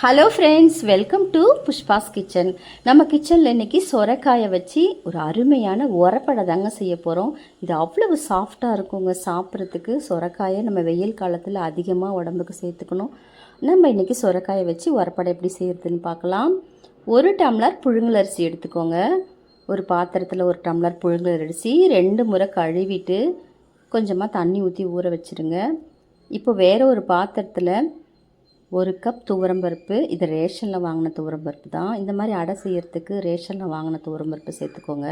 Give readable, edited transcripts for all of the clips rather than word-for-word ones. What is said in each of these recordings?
Hello friends, welcome to Pushpa's kitchen. நம்ம கிச்சனில் இன்றைக்கி சொரைக்காயை வச்சு ஒரு அருமையான உரப்படை தாங்க செய்ய போகிறோம். இது அவ்வளவு சாஃப்டாக இருக்குங்க சாப்பிட்றதுக்கு. சொரைக்காயை நம்ம வெயில் காலத்தில் அதிகமாக உடம்புக்கு சேர்த்துக்கணும். நம்ம இன்றைக்கி சொரைக்காயை வச்சு உரப்படை எப்படி செய்கிறதுன்னு பார்க்கலாம். 1 டம்ளர் புழுங்கலரிசி எடுத்துக்கோங்க. ஒரு பாத்திரத்தில் 1 டம்ளர் புழுங்கலரிசி 2 முறை கழுவிட்டு கொஞ்சமாக தண்ணி ஊற்றி ஊற வச்சுருங்க. இப்போ வேறு ஒரு பாத்திரத்தில் 1 கப் துவரம்பருப்பு. இது ரேஷனில் வாங்கின துவரம்பருப்பு தான். இந்த மாதிரி அடை செய்கிறதுக்கு ரேஷனில் வாங்கின துவரம்பருப்பு சேர்த்துக்கோங்க.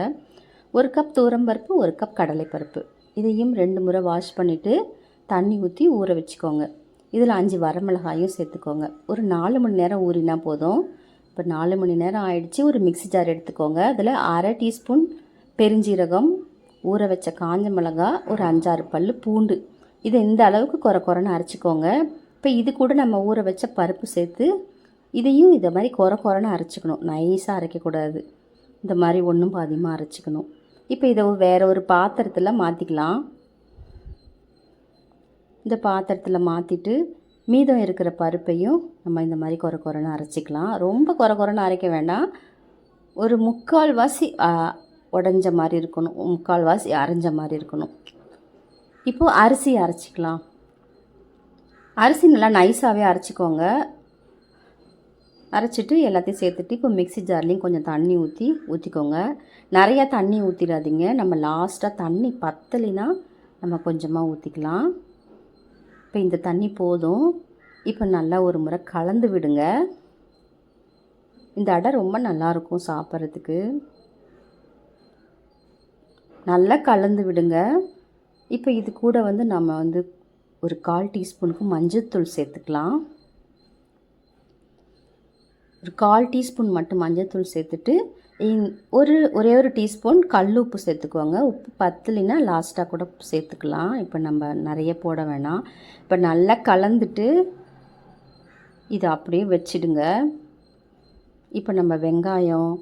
1 கப் துவரம்பருப்பு, 1 கப் கடலைப்பருப்பு. இதையும் 2 முறை வாஷ் பண்ணிவிட்டு தண்ணி ஊற்றி ஊற வச்சுக்கோங்க. இதில் 5 வரமிளகாயும் சேர்த்துக்கோங்க. ஒரு 4 மணி நேரம் ஊறினா போதும். இப்போ 4 மணி நேரம் ஆயிடுச்சு. ஒரு மிக்ஸி ஜார் எடுத்துக்கோங்க. அதில் 1/2 டீஸ்பூன் பெருஞ்சீரகம், ஊற வச்ச காஞ்ச மிளகா, ஒரு 5-6 பல் பூண்டு. இதை இந்த அளவுக்கு குறைன்னு அரைச்சிக்கோங்க. இப்போ இது கூட நம்ம ஊற வச்ச பருப்பு சேர்த்து இதையும் இதை மாதிரி குறைன்னு அரைச்சிக்கணும். நைஸாக அரைக்கக்கூடாது. இந்த மாதிரி ஒன்றும் பாதியமாக அரைச்சிக்கணும். இப்போ இதை வேறு ஒரு பாத்திரத்தில் மாற்றிக்கலாம். இந்த பாத்திரத்தில் மாற்றிட்டு மீதம் இருக்கிற பருப்பையும் நம்ம இந்த மாதிரி குறைன்னு அரைச்சிக்கலாம். ரொம்ப குறைன்னு அரைக்க வேண்டாம். ஒரு 3/4 வாசி உடஞ்ச மாதிரி இருக்கணும், 3/4 வாசி அரைஞ்ச மாதிரி இருக்கணும். இப்போது அரிசி அரைச்சிக்கலாம். அரிசி நல்லா நைஸாகவே அரைச்சிக்கோங்க. அரைச்சிட்டு எல்லாத்தையும் சேர்த்துட்டு இப்போ மிக்ஸி ஜார்லேயும் கொஞ்சம் தண்ணி ஊற்றிக்கோங்க. நிறையா தண்ணி ஊற்றிடாதீங்க. நம்ம லாஸ்ட்டாக தண்ணி பத்தலைன்னா நம்ம கொஞ்சமாக ஊற்றிக்கலாம். இப்போ இந்த தண்ணி போதும். இப்போ நல்லா ஒரு முறை கலந்து விடுங்க. இந்த அடை ரொம்ப நல்லாயிருக்கும் சாப்பிட்றதுக்கு. நல்லா கலந்து விடுங்க. இப்போ இது கூட நம்ம ஒரு 1/4 டீஸ்பூனுக்கு மஞ்சள்தூள் சேர்த்துக்கலாம். ஒரு 1/4 டீஸ்பூன் மட்டும் மஞ்சள்தூள் சேர்த்துட்டு ஒரே ஒரு டீஸ்பூன் கல் உப்பு சேர்த்துக்குவாங்க. உப்பு பத்தலைன்னா லாஸ்ட்டாக கூட சேர்த்துக்கலாம். இப்போ நம்ம நிறைய போட வேணாம். இப்போ நல்லா கலந்துட்டு இதை அப்படியே வச்சிடுங்க. இப்போ நம்ம வெங்காயம்,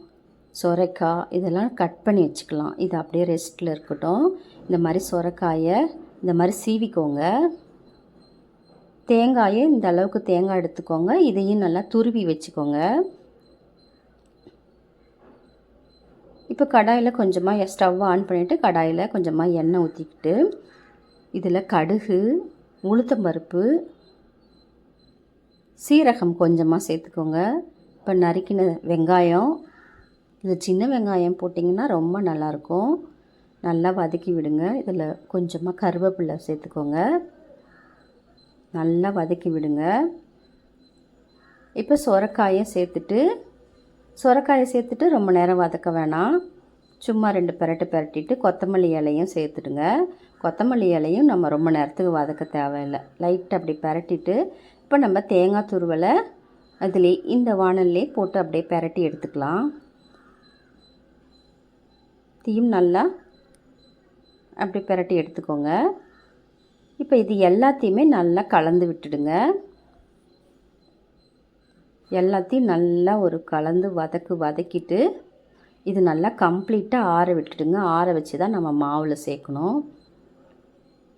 சொரைக்காய் இதெல்லாம் கட் பண்ணி வச்சுக்கலாம். இது அப்படியே ரெஸ்ட்டில் இருக்கட்டும். இந்த மாதிரி சொரைக்காயை இந்த மாதிரி சீவிக்கோங்க. தேங்காயை இந்த அளவுக்கு தேங்காய் எடுத்துக்கோங்க. இதையும் நல்லா துருவி வச்சுக்கோங்க. இப்போ கடாயில் கொஞ்சமாக ஸ்டவ் ஆன் பண்ணிவிட்டு கடாயில் கொஞ்சமாக எண்ணெய் ஊற்றிக்கிட்டு இதில் கடுகு, உளுத்தம்பருப்பு, சீரகம் கொஞ்சமாக சேர்த்துக்கோங்க. இப்போ நறுக்கின வெங்காயம், இது சின்ன வெங்காயம் போட்டிங்கன்னா ரொம்ப நல்லாயிருக்கும். நல்லா வதக்கி விடுங்க. இதில் கொஞ்சமாக கருவேப்பிலை சேர்த்துக்கோங்க. நல்லா வதக்கி விடுங்க. இப்போ சொரைக்காயை சேர்த்துட்டு ரொம்ப நேரம் வதக்க வேணாம். சும்மா 2 பெரட்டிட்டு கொத்தமல்லி இலையும் சேர்த்துடுங்க. கொத்தமல்லி இலையும் நம்ம ரொம்ப நேரத்துக்கு வதக்க தேவையில்லை. லைட்டாக அப்படி பெரட்டிட்டு இப்போ நம்ம தேங்காய் துருவலை அதிலே இந்த வாணல்லே போட்டு அப்படியே பெரட்டி எடுத்துக்கலாம். தீயும் நல்லா அப்படி பெரட்டி எடுத்துக்கோங்க. இப்போ இது எல்லாத்தையுமே நல்லா கலந்து விட்டுடுங்க. எல்லாத்தையும் நல்லா ஒரு கலந்து வதக்கிட்டு இது நல்லா கம்ப்ளீட்டாக ஆற விட்டுடுங்க. ஆற வச்சு தான் நம்ம மாவில் சேர்க்கணும்.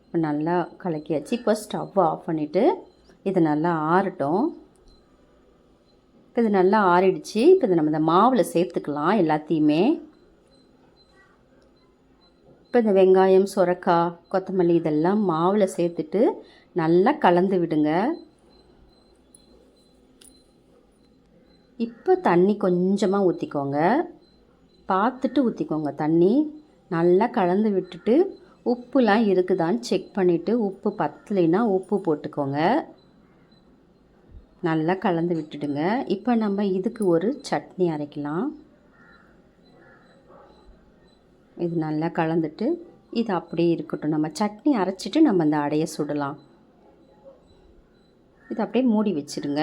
இப்போ நல்லா கலக்கியாச்சு. இப்போ ஸ்டவ் ஆஃப் பண்ணிவிட்டு இது நல்லா ஆறட்டும். இப்போ இது நல்லா ஆறிடுச்சு. இப்போ இது நம்ம இந்த மாவில் சேர்த்துக்கலாம் எல்லாத்தையுமே. இப்போ இந்த வெங்காயம், சொரைக்காய், கொத்தமல்லி இதெல்லாம் மாவில் சேர்த்துட்டு நல்லா கலந்து விடுங்க. இப்போ தண்ணி கொஞ்சமாக ஊற்றிக்கோங்க. பார்த்துட்டு ஊற்றிக்கோங்க தண்ணி. நல்லா கலந்து விட்டுட்டு உப்புலாம் இருக்குதான்னு செக் பண்ணிவிட்டு உப்பு பத்தலைன்னா உப்பு போட்டுக்கோங்க. நல்லா கலந்து விட்டுடுங்க. இப்போ நம்ம இதுக்கு ஒரு சட்னி அரைக்கலாம். இது நல்லா கலந்துட்டு இது அப்படியே இருக்கட்டும். நம்ம சட்னி அரைச்சிட்டு நம்ம இந்த அடையை சுடலாம். இது அப்படியே மூடி வச்சுடுங்க.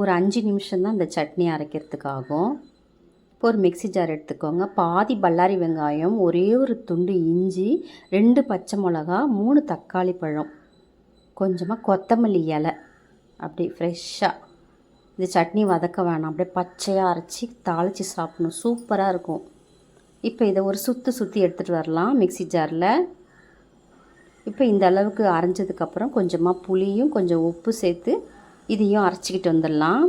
ஒரு 5 நிமிஷம் தான் இந்த சட்னி அரைக்கிறதுக்கு ஆகும். இப்போ ஒரு மிக்ஸி ஜார் எடுத்துக்கோங்க. பாதி பல்லாரி வெங்காயம், ஒரே ஒரு துண்டு இஞ்சி, 2 பச்சை மிளகா, 3 தக்காளி பழம், கொஞ்சமாக கொத்தமல்லி இலை, அப்படி ஃப்ரெஷ்ஷாக. இந்த சட்னி வதக்க வேணாம். அப்படியே பச்சையாக அரைச்சி தாளித்து சாப்பிடணும். சூப்பராக இருக்கும். இப்போ இதை ஒரு சுற்றி எடுத்துகிட்டு வரலாம் மிக்ஸி ஜாரில். இப்போ இந்த அளவுக்கு அரைஞ்சதுக்கப்புறம் கொஞ்சமாக புளியும் கொஞ்சம் உப்பு சேர்த்து இதையும் அரைச்சிக்கிட்டு வந்துடலாம்.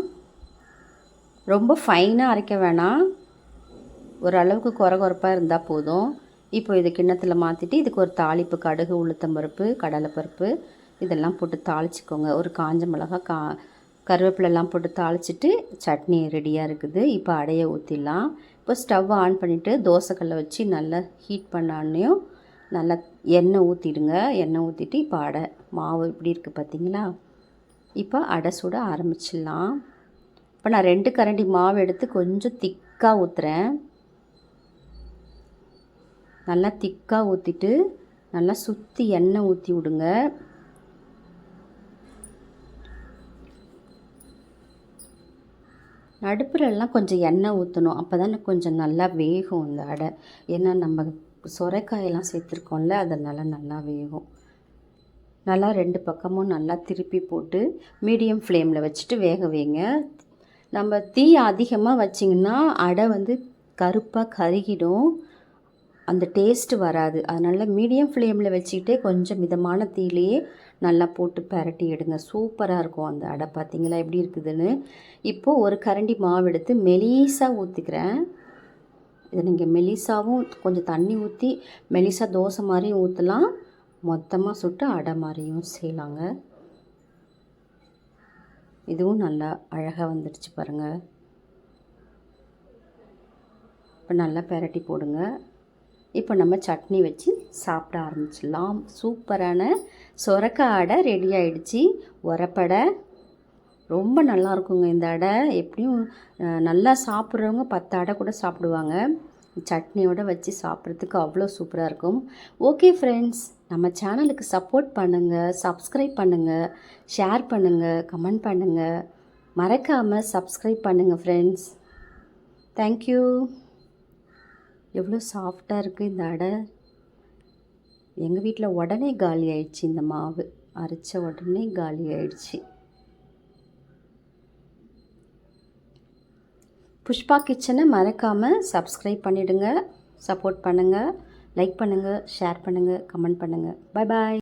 ரொம்ப ஃபைனாக அரைக்க வேணாம், ஓரளவுக்கு கொரகொரப்பாக இருந்தால் போதும். இப்போ இது கிண்ணத்தில் மாற்றிட்டு இதுக்கு ஒரு தாளிப்பு, கடுகு, உளுத்தம்பருப்பு, கடலைப்பருப்பு இதெல்லாம் போட்டு தாளிச்சிக்கோங்க. ஒரு காஞ்ச மிளகா, கருவேப்பிலெல்லாம் போட்டு தாளிச்சிட்டு சட்னி ரெடியாக இருக்குது. இப்போ அடையை ஊற்றிடலாம். இப்போ ஸ்டவ் ஆன் பண்ணிவிட்டு தோசைக்கல்லை வச்சு நல்லா ஹீட் பண்ணானையும் நல்லா எண்ணெய் ஊற்றிடுங்க. எண்ணெய் ஊற்றிட்டு இப்போ அடை மாவு இப்படி இருக்குது பார்த்தீங்களா? இப்போ அடை சுட ஆரம்பிச்சிடலாம். இப்போ நான் 2 கரண்டி மாவு எடுத்து கொஞ்சம் திக்காக ஊற்றுறேன். நல்லா திக்காக ஊற்றிட்டு நல்லா சுற்றி எண்ணெய் ஊற்றி விடுங்க. நடுப்புறெல்லாம் கொஞ்சம் எண்ணெய் ஊற்றணும், அப்போ தானே கொஞ்சம் நல்லா வேகும் இந்த அடை. ஏன்னா நம்ம சொரைக்காயெல்லாம் சேர்த்துருக்கோம்ல, அதனால் நல்லா வேகும். நல்லா 2 பக்கமும் நல்லா திருப்பி போட்டு மீடியம் ஃப்ளேமில் வச்சுட்டு வேக வைங்க. நம்ம தீ அதிகமாக வச்சிங்கன்னா அடை கருப்பாக கருகிடும், அந்த டேஸ்ட்டு வராது. அதனால் மீடியம் ஃப்ளேமில் வச்சுக்கிட்டே கொஞ்சம் மிதமான தீயிலேயே நல்லா போட்டு பரட்டி எடுங்க. சூப்பராக இருக்கும் அந்த அடை. பார்த்திங்களா எப்படி இருக்குதுன்னு? இப்போது ஒரு கரண்டி மாவு எடுத்து மெலிசாக ஊற்றிக்கிறேன். இதை நீங்கள் மெலிசாவும் கொஞ்சம் தண்ணி ஊற்றி மெலிசாக தோசை மாதிரியும் ஊற்றலாம், மொத்தமாக சுட்டு அடை மாதிரியும் செய்யலாங்க. இதுவும் நல்லா அழகாக வந்துடுச்சு பாருங்கள். இப்போ நல்லா பரட்டி போடுங்க. இப்போ நம்ம சட்னி வச்சு சாப்பிட ஆரம்பிச்சிடலாம். சூப்பரான சொரக்காய் அடை ரெடி ஆகிடுச்சி. உரப்படை ரொம்ப நல்லாயிருக்குங்க இந்த அடை. எப்படியும் நல்லா சாப்பிட்றவங்க 10 அடை கூட சாப்பிடுவாங்க. சட்னியோடு வச்சு சாப்பிட்றதுக்கு அவ்வளோ சூப்பராக இருக்கும். ஓகே ஃப்ரெண்ட்ஸ், நம்ம சேனலுக்கு சப்போர்ட் பண்ணுங்கள், சப்ஸ்கிரைப் பண்ணுங்கள், ஷேர் பண்ணுங்கள், கமெண்ட் பண்ணுங்கள். மறக்காமல் சப்ஸ்கிரைப் பண்ணுங்கள் ஃப்ரெண்ட்ஸ். தேங்க்யூ. எவ்வளோ சாஃப்டாக இருக்குது இந்த அடை. எங்கள் வீட்டில் உடனே காலி ஆயிடுச்சு. இந்த மாவு அரைச்ச உடனே காலி ஆயிடுச்சு. புஷ்பா கிச்சனை மறக்காமல் சப்ஸ்கிரைப் பண்ணிவிடுங்க, சப்போர்ட் பண்ணுங்கள், லைக் பண்ணுங்கள், ஷேர் பண்ணுங்கள், கமெண்ட் பண்ணுங்கள். பாய் பாய்.